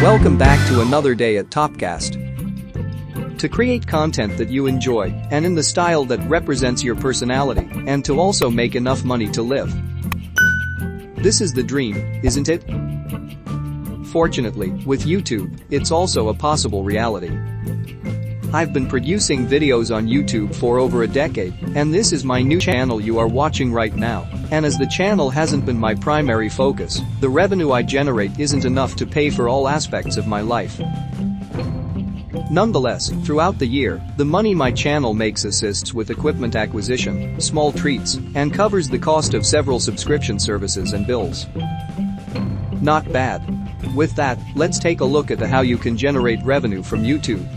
Welcome back to another day at Topcast. To create content that you enjoy and in the style that represents your personality, and to also make enough money to live. This is the dream, isn't it? Fortunately, with YouTube, it's also a possible reality. I've been producing videos on YouTube for over a decade, and this is my new channel you are watching right now. And as the channel hasn't been my primary focus, the revenue I generate isn't enough to pay for all aspects of my life. Nonetheless, throughout the year, the money my channel makes assists with equipment acquisition, small treats, and covers the cost of several subscription services and bills. Not bad. With that, let's take a look at how you can generate revenue from YouTube.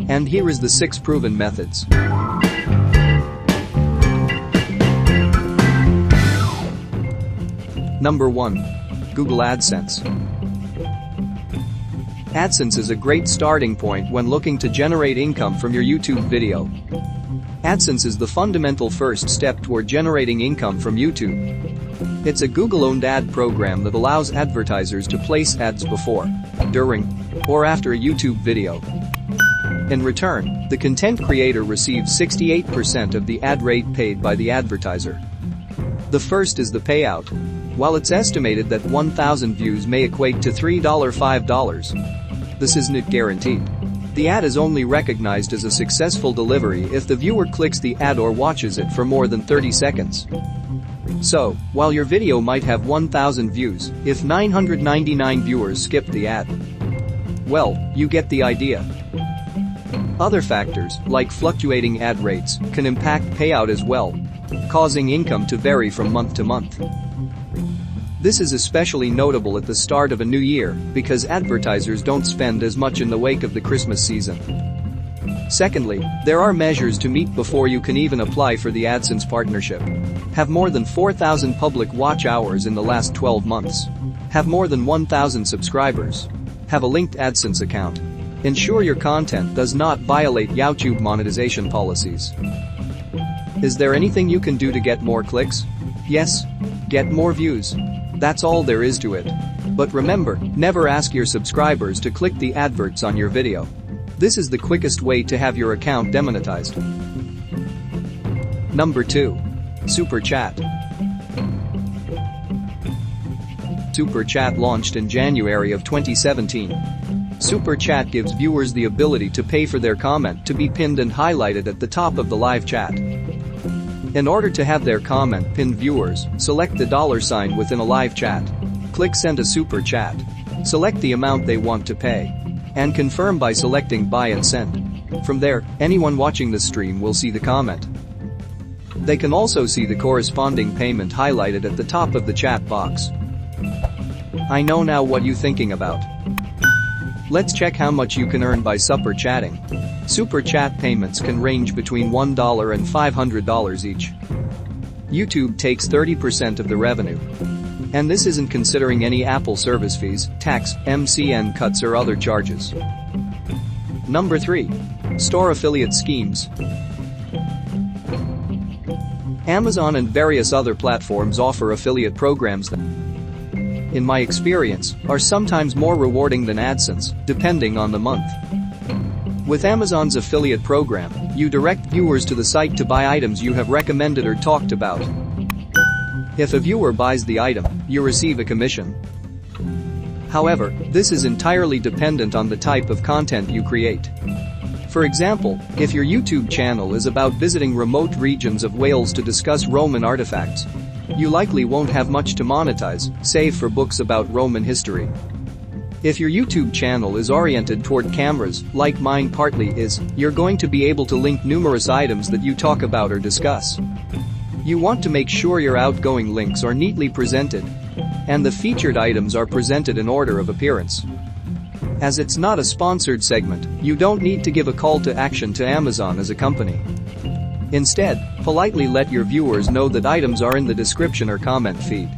And here is the 6 proven methods. Number 1. Google AdSense. AdSense is a great starting point when looking to generate income from your YouTube video. AdSense is the fundamental first step toward generating income from YouTube. It's a Google-owned ad program that allows advertisers to place ads before, during, or after a YouTube video. In return, the content creator receives 68% of the ad rate paid by the advertiser. The first is the payout. While it's estimated that 1,000 views may equate to $3-5, this isn't guaranteed. The ad is only recognized as a successful delivery if the viewer clicks the ad or watches it for more than 30 seconds. So, while your video might have 1,000 views, if 999 viewers skipped the ad, well, you get the idea. Other factors, like fluctuating ad rates, can impact payout as well, causing income to vary from month to month. This is especially notable at the start of a new year because advertisers don't spend as much in the wake of the Christmas season. Secondly, there are measures to meet before you can even apply for the AdSense partnership. Have more than 4,000 public watch hours in the last 12 months. Have more than 1,000 subscribers. Have a linked AdSense account. Ensure your content does not violate YouTube monetization policies. Is there anything you can do to get more clicks? Yes. Get more views. That's all there is to it. But remember, never ask your subscribers to click the adverts on your video. This is the quickest way to have your account demonetized. Number 2. Super Chat. Super Chat launched in January of 2017. Super Chat gives viewers the ability to pay for their comment to be pinned and highlighted at the top of the live chat. In order to have their comment pinned, viewers select the $sign within a live chat. Click Send a Super Chat. Select the amount they want to pay. And confirm by selecting Buy and Send. From there, anyone watching the stream will see the comment. They can also see the corresponding payment highlighted at the top of the chat box. I know now what you're thinking about. Let's check how much you can earn by super chatting. Super Chat payments can range between $1 and $500 each. YouTube takes 30% of the revenue. And this isn't considering any Apple service fees, tax, MCN cuts or other charges. Number 3. Store affiliate schemes. Amazon and various other platforms offer affiliate programs that, in my experience, are sometimes more rewarding than AdSense, depending on the month. With Amazon's affiliate program, you direct viewers to the site to buy items you have recommended or talked about. If a viewer buys the item, you receive a commission. However, this is entirely dependent on the type of content you create. For example, if your YouTube channel is about visiting remote regions of Wales to discuss Roman artifacts, you likely won't have much to monetize, save for books about Roman history. If your YouTube channel is oriented toward cameras, like mine partly is, you're going to be able to link numerous items that you talk about or discuss. You want to make sure your outgoing links are neatly presented, and the featured items are presented in order of appearance. As it's not a sponsored segment, you don't need to give a call to action to Amazon as a company. Instead, politely let your viewers know that items are in the description or comment feed.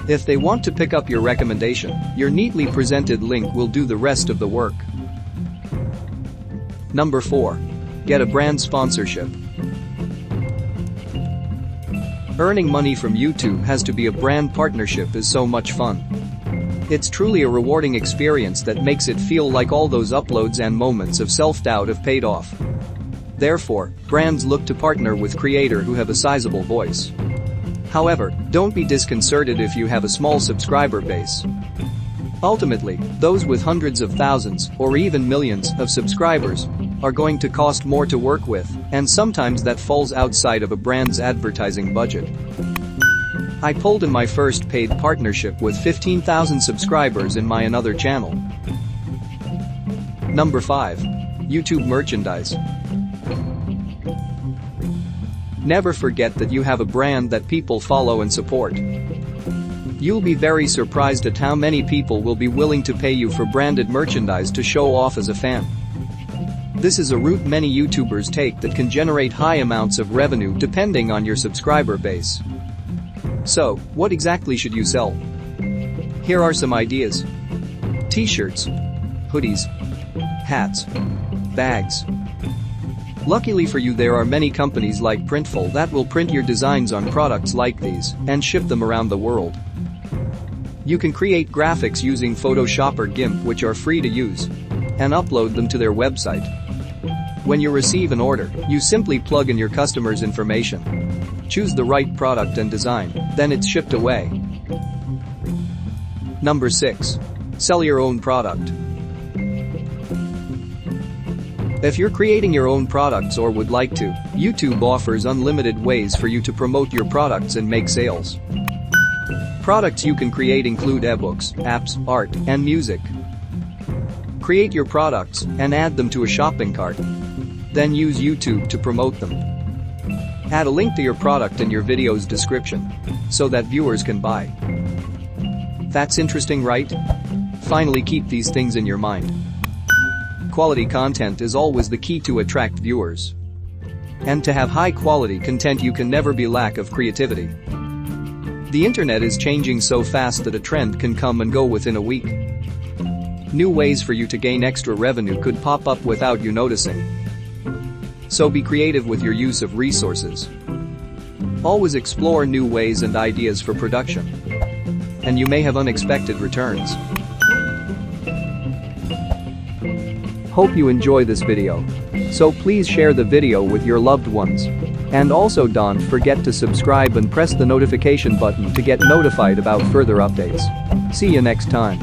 If they want to pick up your recommendation, your neatly presented link will do the rest of the work. Number 4. Get a brand sponsorship. Earning money from YouTube has to be a brand partnership is so much fun. It's truly a rewarding experience that makes it feel like all those uploads and moments of self-doubt have paid off. Therefore, brands look to partner with creators who have a sizable voice. However, don't be disconcerted if you have a small subscriber base. Ultimately, those with hundreds of thousands or even millions of subscribers are going to cost more to work with, and sometimes that falls outside of a brand's advertising budget. I pulled in my first paid partnership with 15,000 subscribers in my another channel. Number 5. YouTube merchandise. Never forget that you have a brand that people follow and support. You'll be very surprised at how many people will be willing to pay you for branded merchandise to show off as a fan. This is a route many YouTubers take that can generate high amounts of revenue depending on your subscriber base. So, what exactly should you sell? Here are some ideas. T-shirts, hoodies, hats, bags. Luckily for you, there are many companies like Printful that will print your designs on products like these and ship them around the world. You can create graphics using Photoshop or GIMP, which are free to use, and upload them to their website. When you receive an order, you simply plug in your customer's information, choose the right product and design, then it's shipped away. Number 6. Sell your own product. If you're creating your own products or would like to, YouTube offers unlimited ways for you to promote your products and make sales. Products you can create include ebooks, apps, art, and music. Create your products and add them to a shopping cart. Then use YouTube to promote them. Add a link to your product in your video's description so that viewers can buy. That's interesting, right? Finally, keep these things in your mind. Quality content is always the key to attract viewers. And to have high quality content, you can never be lack of creativity. The internet is changing so fast that a trend can come and go within a week. New ways for you to gain extra revenue could pop up without you noticing. So be creative with your use of resources. Always explore new ways and ideas for production. And you may have unexpected returns. Hope you enjoy this video. So please share the video with your loved ones. And also don't forget to subscribe and press the notification button to get notified about further updates. See you next time.